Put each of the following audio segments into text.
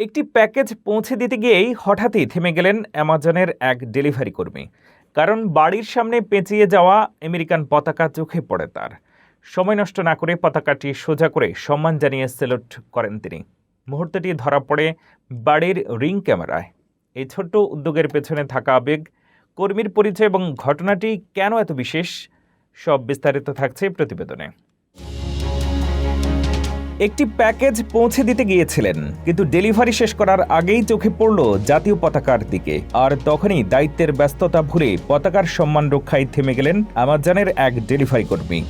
একটি প্যাকেজ পৌঁছে দিতে গিয়েই হঠাৎই থেমে গেলেন অ্যামাজনের এক ডেলিভারি কর্মী। কারণ বাড়ির সামনে পেঁচিয়ে যাওয়া আমেরিকান পতাকা চোখে পড়ে তার। সময় নষ্ট না করে পতাকাটি সোজা করে সম্মান জানিয়ে সেলুট করেন তিনি। মুহূর্তটি ধরা পড়ে বাড়ির রিং ক্যামেরায়। এই ছোট্ট উদ্যোগের পেছনে থাকা আবেগ, কর্মীর পরিচয় এবং ঘটনাটি কেন এত বিশেষ, সব বিস্তারিত থাকছে প্রতিবেদনে। একটি প্যাকেজ পৌঁছে দিতে গিয়েছিলেন, কিন্তু ডেলিভারি শেষ করার আগেই চোখে পড়ল জাতীয় পতাকার দিকে। আর তখনই দায়িত্বের ব্যস্ততা ভুলে পতাকার সম্মান রক্ষায় থেমে গেলেন অ্যামাজনের এক ডেলিভারি কর্মী।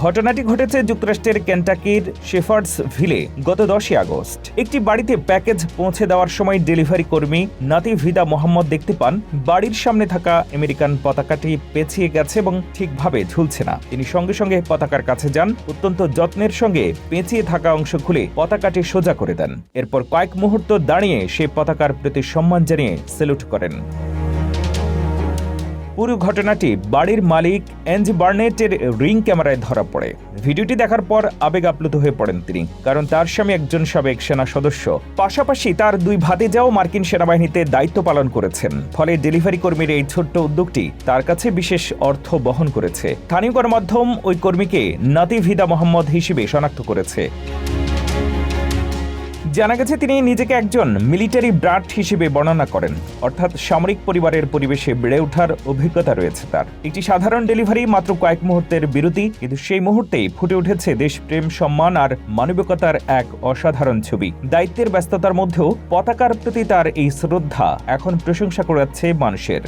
ঘটনাটি ঘটেছে যুক্তরাষ্ট্রের কেন্টাকির শেফার্ডসভিলে গত 10ই আগস্ট। একটি বাড়িতে প্যাকেজ পৌঁছে দেওয়ার সময় ডেলিভারি কর্মী নাতিভিদা মোহাম্মদ দেখতে পান বাড়ির সামনে থাকা আমেরিকান পতাকাটি পেঁচিয়ে গেছে এবং ঠিকভাবে ঝুলছে না। তিনি সঙ্গে সঙ্গে পতাকার কাছে যান, অত্যন্ত যত্নের সঙ্গে পেঁচিয়ে থাকা অংশ খুলে পতাকাটি সোজা করে দেন। এরপর কয়েক মুহূর্ত দাঁড়িয়ে সে পতাকার প্রতি সম্মান জানিয়ে সেলুট করেন। পুরো ঘটনাটি বাড়ির মালিক এনজি বার্নেটের রিং ক্যামেরায় ধরা পড়ে। ভিডিওটি দেখার পর আবেগ আপ্লুত হয়ে পড়েন তিনি, কারণ তার স্বামী একজন সাবেক সেনা সদস্য, পাশাপাশি তার দুই ভাতিজাও মার্কিন সেনাবাহিনীতে দায়িত্ব পালন করেছেন। ফলে ডেলিভারি কর্মীর এই ছোট্ট উদ্যোগটি তার কাছে বিশেষ অর্থ বহন করেছে। স্থানীয় গণমাধ্যম ওই কর্মীকে নাতিভিদা মোহাম্মদ হিসেবে শনাক্ত করেছে। জানা গেছে তিনি নিজেকে একজন মিলিটারি ব্রাট হিসেবে বর্ণনা করেন, অর্থাৎ সামরিক পরিবারের পরিবেশে বেড়ে ওঠার অভিজ্ঞতা রয়েছে তার। একটি সাধারণ ডেলিভারি, মাত্র কয়েক মুহূর্তের বিরতি, কিন্তু সেই মুহূর্তেই ফুটে উঠেছে দেশপ্রেম, সম্মান আর মানবিকতার এক অসাধারণ ছবি। দায়িত্বের ব্যস্ততার মধ্যেও পতাকার প্রতি তার এই শ্রদ্ধা এখন প্রশংসা কুড়াচ্ছে মানুষের।